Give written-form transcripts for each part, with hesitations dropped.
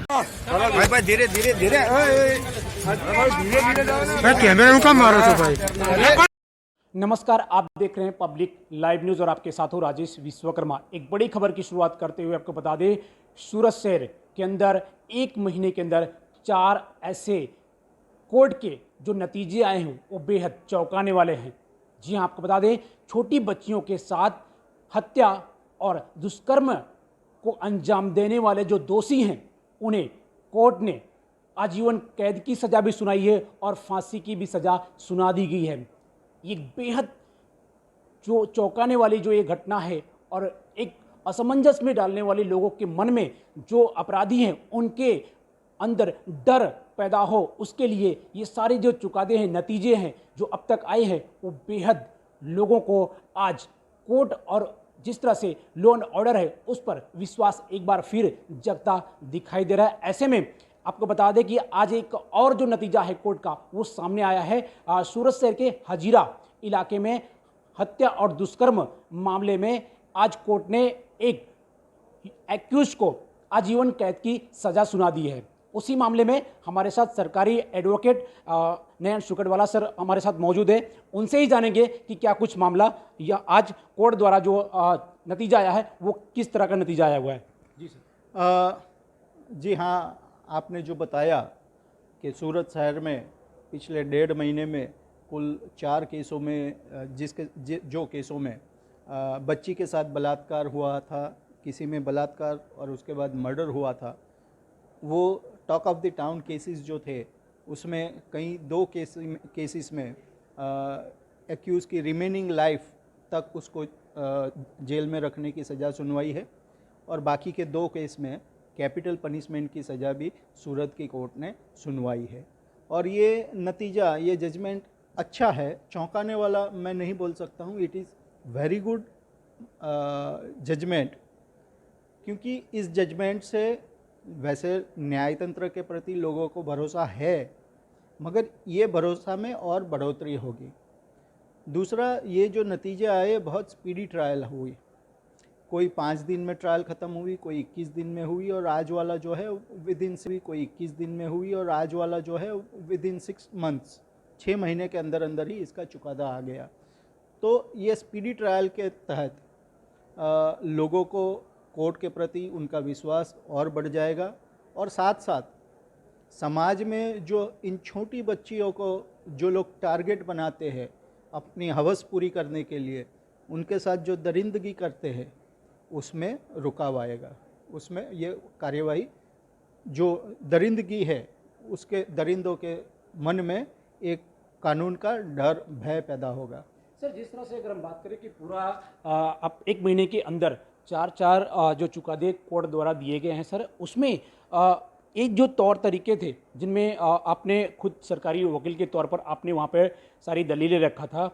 भाई भाई धीरे धीरे धीरे धीरे धीरे जाओ। कैमरे में कम मारो तो भाई। नमस्कार, आप देख रहे हैं पब्लिक लाइव न्यूज और आपके साथ हूं राजेश विश्वकर्मा। एक बड़ी खबर की शुरुआत करते हुए आपको बता दें, सूरत शहर के अंदर एक महीने के अंदर 4 ऐसे कोर्ट के जो नतीजे आए हैं वो बेहद चौंकाने वाले हैं। जी हां, आपको बता दें, छोटी बच्चियों के साथ हत्या और दुष्कर्म को अंजाम देने वाले जो दोषी हैं उन्हें कोर्ट ने आजीवन कैद की सजा भी सुनाई है और फांसी की भी सजा सुना दी गई है। ये बेहद जो चौंकाने वाली जो ये घटना है और एक असमंजस में डालने वाले लोगों के मन में जो अपराधी हैं उनके अंदर डर पैदा हो, उसके लिए ये सारे जो चुकादे हैं, नतीजे हैं जो अब तक आए हैं, वो बेहद लोगों को आज कोर्ट और जिस तरह से लॉ एंड ऑर्डर है उस पर विश्वास एक बार फिर जगता दिखाई दे रहा है। ऐसे में आपको बता दें कि आज एक और जो नतीजा है कोर्ट का वो सामने आया है। सूरत शहर के हजीरा इलाके में हत्या और दुष्कर्म मामले में आज कोर्ट ने एक एक्यूज को आजीवन कैद की सजा सुना दी है। उसी मामले में हमारे साथ सरकारी एडवोकेट नयन शुकरवाला सर हमारे साथ मौजूद है। उनसे ही जानेंगे कि क्या कुछ मामला या आज कोर्ट द्वारा जो नतीजा आया है वो किस तरह का नतीजा आया हुआ है। जी सर। जी हाँ, आपने जो बताया कि सूरत शहर में पिछले 1.5 महीने में कुल 4 केसों में जो केसों में बच्ची के साथ बलात्कार हुआ था, किसी में बलात्कार और उसके बाद मर्डर हुआ था, वो talk of the town cases जो थे उसमें कई 2 केसेस में एक्यूज़ की रिमेनिंग लाइफ तक उसको जेल में रखने की सज़ा सुनवाई है और बाकी के 2 केस में कैपिटल पनिशमेंट की सज़ा भी सूरत की कोर्ट ने सुनवाई है। और ये नतीजा, ये जजमेंट अच्छा है, चौंकाने वाला मैं नहीं बोल सकता हूँ। It is very good judgement, क्योंकि इस जजमेंट से वैसे न्यायतंत्र के प्रति लोगों को भरोसा है, मगर ये भरोसा में और बढ़ोतरी होगी। दूसरा, ये जो नतीजे आए बहुत स्पीडी ट्रायल हुई, कोई 5 दिन में ट्रायल ख़त्म हुई, कोई 21 दिन में हुई और आज वाला जो है विद इन से कोई 21 दिन में हुई और आज वाला जो है विद इन 6 मंथ्स, 6 महीने के अंदर अंदर ही इसका चुकादा आ गया। तो ये स्पीडी ट्रायल के तहत लोगों को कोर्ट के प्रति उनका विश्वास और बढ़ जाएगा और साथ साथ समाज में जो इन छोटी बच्चियों को जो लोग टारगेट बनाते हैं अपनी हवस पूरी करने के लिए, उनके साथ जो दरिंदगी करते हैं उसमें रुकाव आएगा। उसमें ये कार्यवाही जो दरिंदगी है उसके दरिंदों के मन में एक कानून का डर भय पैदा होगा। सर, जिस तरह से अगर हम बात करें कि पूरा अब 1 महीने के अंदर 4 जो चुकादे कोर्ट द्वारा दिए गए हैं सर, उसमें एक जो तौर तरीके थे जिनमें आपने खुद सरकारी वकील के तौर पर आपने वहाँ पर सारी दलीलें रखा था,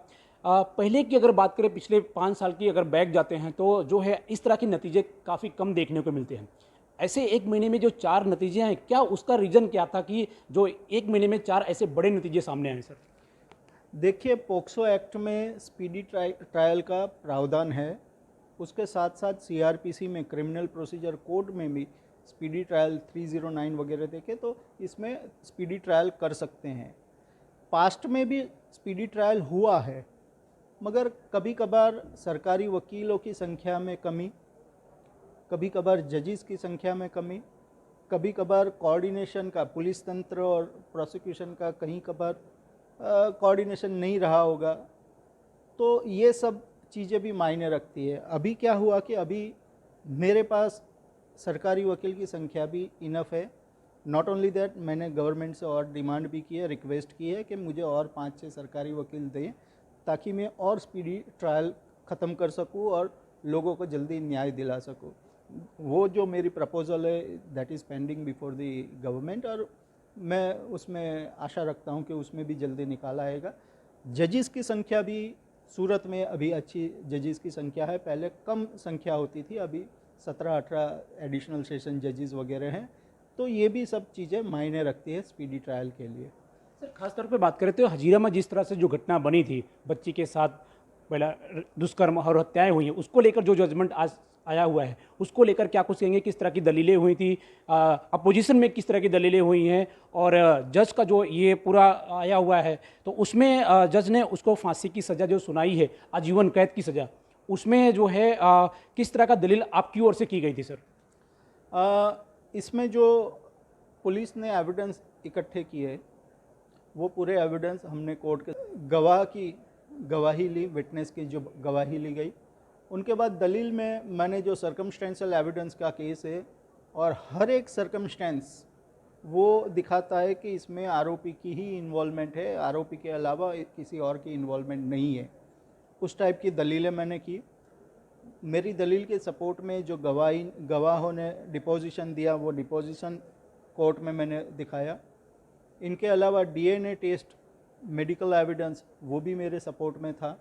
पहले की अगर बात करें पिछले 5 साल की अगर बैक जाते हैं तो जो है इस तरह के नतीजे काफ़ी कम देखने को मिलते हैं। ऐसे 1 महीने में जो 4 नतीजे हैं, क्या उसका रीज़न क्या था कि जो 1 महीने में 4 ऐसे बड़े नतीजे सामने आए सर? देखिए, पोक्सो एक्ट में स्पीडी ट्रायल का प्रावधान है, उसके साथ साथ सीआरपीसी में क्रिमिनल प्रोसीजर कोड में भी स्पीडी ट्रायल 309 वगैरह देखे तो इसमें स्पीडी ट्रायल कर सकते हैं। पास्ट में भी स्पीडी ट्रायल हुआ है, मगर कभी कभार सरकारी वकीलों की संख्या में कमी, कभी कभार जजिस की संख्या में कमी, कभी कभार कोऑर्डिनेशन का पुलिस तंत्र और प्रोसिक्यूशन का कहीं कभार कोऑर्डिनेशन नहीं रहा होगा, तो ये सब चीज़ें भी मायने रखती है। अभी क्या हुआ कि अभी मेरे पास सरकारी वकील की संख्या भी इनफ है। नॉट ओनली दैट, मैंने गवर्नमेंट से और डिमांड भी की है, रिक्वेस्ट की है कि मुझे और 5-6 सरकारी वकील दें ताकि मैं और स्पीडी ट्रायल ख़त्म कर सकूं और लोगों को जल्दी न्याय दिला सकूं। वो जो मेरी प्रपोज़ल है that is pending before the government और मैं उसमें आशा रखता हूं कि उसमें भी जल्दी निकाला आएगा। जजिस की संख्या भी सूरत में अभी अच्छी जजिस की संख्या है, पहले कम संख्या होती थी, अभी 17-18 एडिशनल सेशन जजिस वगैरह हैं, तो ये भी सब चीज़ें मायने रखती है स्पीडी ट्रायल के लिए। सर, खासतौर पे बात करें तो हजीरा में जिस तरह से जो घटना बनी थी, बच्ची के साथ पहला दुष्कर्म और हत्याएं हुई हैं, उसको लेकर जो जजमेंट आज आया हुआ है, उसको लेकर क्या कुछ कहेंगे? किस तरह की दलीलें हुई थी, अपोजिशन में किस तरह की दलीलें हुई हैं, और जज का जो ये पूरा आया हुआ है तो उसमें जज ने उसको फांसी की सज़ा जो सुनाई है, आजीवन कैद की सज़ा, उसमें जो है किस तरह का दलील आपकी ओर से की गई थी सर? इसमें जो पुलिस ने एविडेंस इकट्ठे किए वो पूरे एविडेंस हमने कोर्ट के गवाह की गवाही ली, विटनेस की जो गवाही ली गई, उनके बाद दलील में मैंने जो सर्कमस्टेंशियल एविडेंस का केस है और हर एक सर्कमस्टेंस वो दिखाता है कि इसमें आरोपी की ही इन्वॉल्वमेंट है, आरोपी के अलावा किसी और की इन्वॉल्वमेंट नहीं है, उस टाइप की दलीलें मैंने की। मेरी दलील के सपोर्ट में जो गवाहों ने डिपोजिशन दिया वो डिपोजिशन कोर्ट में मैंने दिखाया। इनके अलावा डीएनए टेस्ट, मेडिकल एविडेंस वो भी मेरे सपोर्ट में था।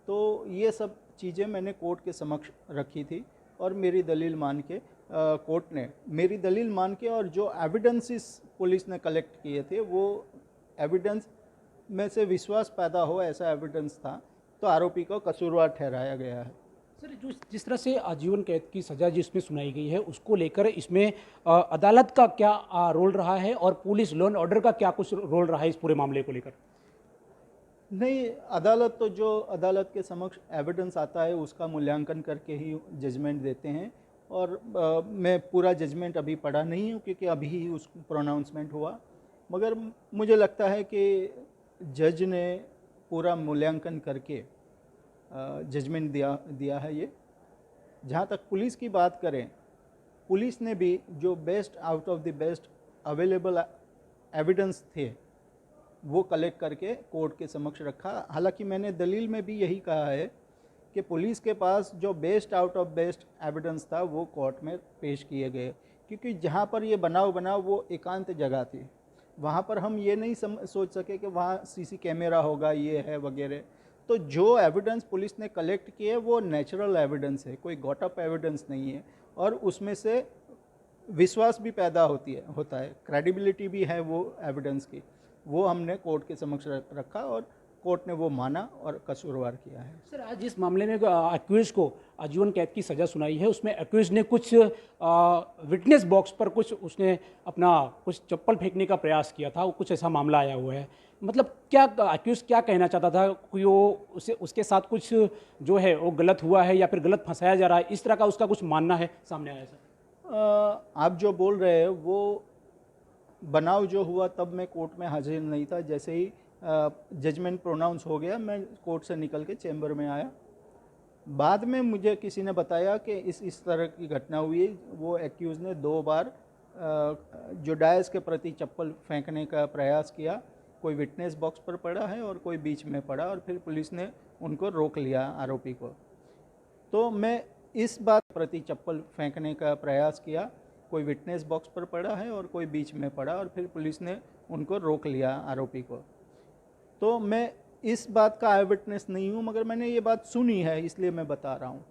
तो ये सब चीज़ें मैंने कोर्ट के समक्ष रखी थी और मेरी दलील मान के कोर्ट ने मेरी दलील मान के और जो एविडेंसेस पुलिस ने कलेक्ट किए थे वो एविडेंस में से विश्वास पैदा हो ऐसा एविडेंस था, तो आरोपी को कसूरवार ठहराया गया है। सर, जो जिस तरह से आजीवन कैद की सज़ा जिसमें सुनाई गई है उसको लेकर इसमें अदालत का क्या रोल रहा है और पुलिस लॉ एंड ऑर्डर का क्या कुछ रोल रहा है इस पूरे मामले को लेकर? नहीं, अदालत तो जो अदालत के समक्ष एविडेंस आता है उसका मूल्यांकन करके ही जजमेंट देते हैं और मैं पूरा जजमेंट अभी पढ़ा नहीं हूँ क्योंकि अभी ही उस प्रोनाउंसमेंट हुआ, मगर मुझे लगता है कि जज ने पूरा मूल्यांकन करके जजमेंट दिया है। ये जहाँ तक पुलिस की बात करें, पुलिस ने भी जो best out of the best available evidence थे वो कलेक्ट करके कोर्ट के समक्ष रखा। हालांकि मैंने दलील में भी यही कहा है कि पुलिस के पास जो best out of best evidence था वो कोर्ट में पेश किए गए, क्योंकि जहाँ पर ये बनाव वो एकांत जगह थी, वहाँ पर हम ये नहीं सोच सके कि वहाँ सीसी कैमरा होगा, ये है वगैरह। तो जो एविडेंस पुलिस ने कलेक्ट किए वो नेचुरल एविडेंस है, कोई गॉटअप एविडेंस नहीं है, और उसमें से विश्वास भी पैदा होता है, क्रेडिबिलिटी भी है वो एविडेंस की। वो हमने कोर्ट के समक्ष रखा और कोर्ट ने वो माना और कसूरवार किया है। सर, आज इस मामले में एक्यूज को आजीवन कैद की सज़ा सुनाई है, उसमें एक्यूज ने कुछ विटनेस बॉक्स पर कुछ उसने अपना कुछ चप्पल फेंकने का प्रयास किया था, कुछ ऐसा मामला आया हुआ है। मतलब क्या एक्यूज क्या कहना चाहता था? कोई वो उसके साथ कुछ जो है वो गलत हुआ है या फिर गलत फंसाया जा रहा है, इस तरह का उसका कुछ मानना है सामने आया? सर, आप जो बोल रहे हैं वो बनाव जो हुआ तब मैं कोर्ट में हाजिर नहीं था। जैसे ही जजमेंट प्रोनाउंस हो गया मैं कोर्ट से निकल के चैम्बर में आया। बाद में मुझे किसी ने बताया कि इस तरह की घटना हुई। वो एक्यूज़ ने 2 बार जो डायस के प्रति चप्पल फेंकने का प्रयास किया, कोई विटनेस बॉक्स पर पड़ा है और कोई बीच में पड़ा, और फिर पुलिस ने उनको रोक लिया, आरोपी को। तो मैं इस बात प्रति चप्पल फेंकने का प्रयास किया, कोई विटनेस बॉक्स पर पड़ा है और कोई बीच में पड़ा, और फिर पुलिस ने उनको रोक लिया, आरोपी को। तो मैं इस बात का आई विटनेस नहीं हूँ, मगर मैंने ये बात सुनी है इसलिए मैं बता रहा हूँ।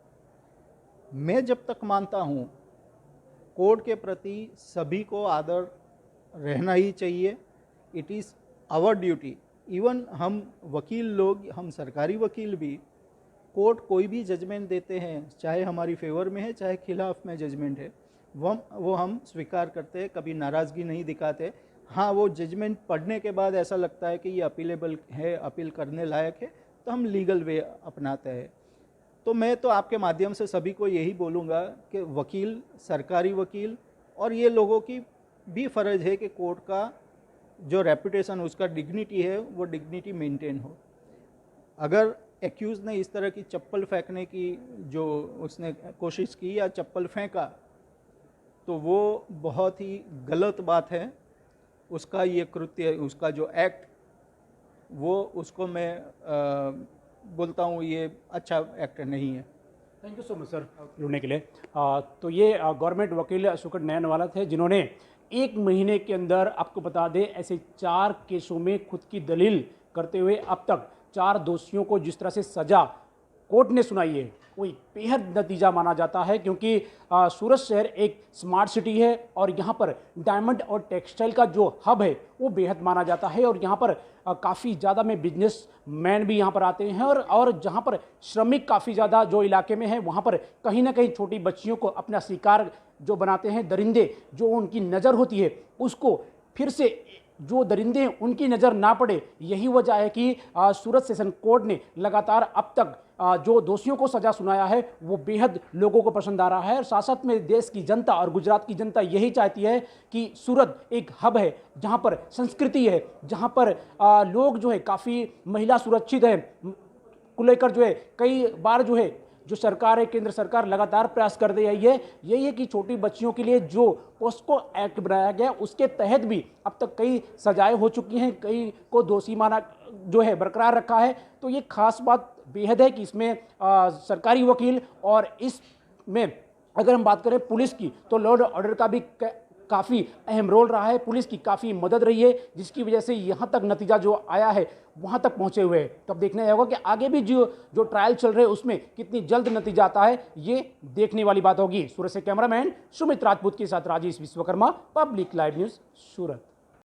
मैं जब तक मानता हूँ कोर्ट के प्रति सभी को आदर रहना ही चाहिए। It is our duty. Even हम वकील लोग, हम सरकारी वकील भी, कोर्ट कोई भी जजमेंट देते हैं, चाहे हमारी फेवर में है चाहे खिलाफ में जजमेंट है, वो हम स्वीकार करते हैं, कभी नाराज़गी नहीं दिखाते। हाँ, वो जजमेंट पढ़ने के बाद ऐसा लगता है कि ये अपीलेबल है, अपील करने लायक है, तो हम लीगल वे अपनाते हैं। तो मैं तो आपके माध्यम से सभी को यही बोलूँगा कि वकील, सरकारी वकील और ये लोगों की भी फ़र्ज़ है कि कोर्ट का जो रेपुटेशन, उसका डिग्निटी है, वो डिग्निटी मेंटेन हो। अगर एक्यूज़ ने इस तरह की चप्पल फेंकने की जो उसने कोशिश की या चप्पल फेंका, तो वो बहुत ही गलत बात है। उसका ये कृत्य, उसका जो एक्ट, वो उसको मैं बोलता हूँ ये अच्छा एक्ट नहीं है। Thank you so much sir जुड़ने के लिए। तो ये गवर्नमेंट वकील सुकट नैनवाला थे, जिन्होंने 1 महीने के अंदर, आपको बता दें, ऐसे 4 केसों में खुद की दलील करते हुए अब तक 4 दोषियों को जिस तरह से सज़ा कोर्ट ने सुनाई है वो एक बेहद नतीजा माना जाता है, क्योंकि सूरत शहर एक स्मार्ट सिटी है और यहाँ पर डायमंड और टेक्सटाइल का जो हब है वो बेहद माना जाता है। और यहाँ पर काफ़ी ज़्यादा में बिजनेस मैन भी यहाँ पर आते हैं और जहाँ पर श्रमिक काफ़ी ज़्यादा जो इलाके में है वहाँ पर कहीं ना कहीं छोटी बच्चियों को अपना शिकार जो बनाते हैं, दरिंदे जो उनकी नज़र होती है उसको फिर से जो दरिंदे उनकी नज़र ना पड़े, यही वजह है कि सूरत सेशन कोर्ट ने लगातार अब तक जो दोषियों को सजा सुनाया है वो बेहद लोगों को पसंद आ रहा है। और साथ साथ में देश की जनता और गुजरात की जनता यही चाहती है कि सूरत एक हब है जहां पर संस्कृति है, जहां पर लोग जो है काफ़ी महिला सुरक्षित है को लेकर जो है कई बार जो है जो सरकार है, केंद्र सरकार लगातार प्रयास कर रही है। यही है कि छोटी बच्चियों के लिए जो पोस्को एक्ट बनाया गया उसके तहत भी अब तक कई सजाएं हो चुकी हैं, कई को दोषी माना जो है बरकरार रखा है। तो ये खास बात बेहद है कि इसमें सरकारी वकील और इसमें अगर हम बात करें पुलिस की तो लॉ एंड ऑर्डर का भी काफ़ी अहम रोल रहा है, पुलिस की काफ़ी मदद रही है, जिसकी वजह से यहाँ तक नतीजा जो आया है वहाँ तक पहुँचे हुए हैं। तब देखना होगा कि आगे भी जो ट्रायल चल रहे हैं उसमें कितनी जल्द नतीजा आता है, ये देखने वाली बात होगी। सूरत से कैमरामैन सुमित राजपूत के साथ Rajesh Vishwakarma, public live news, सूरत।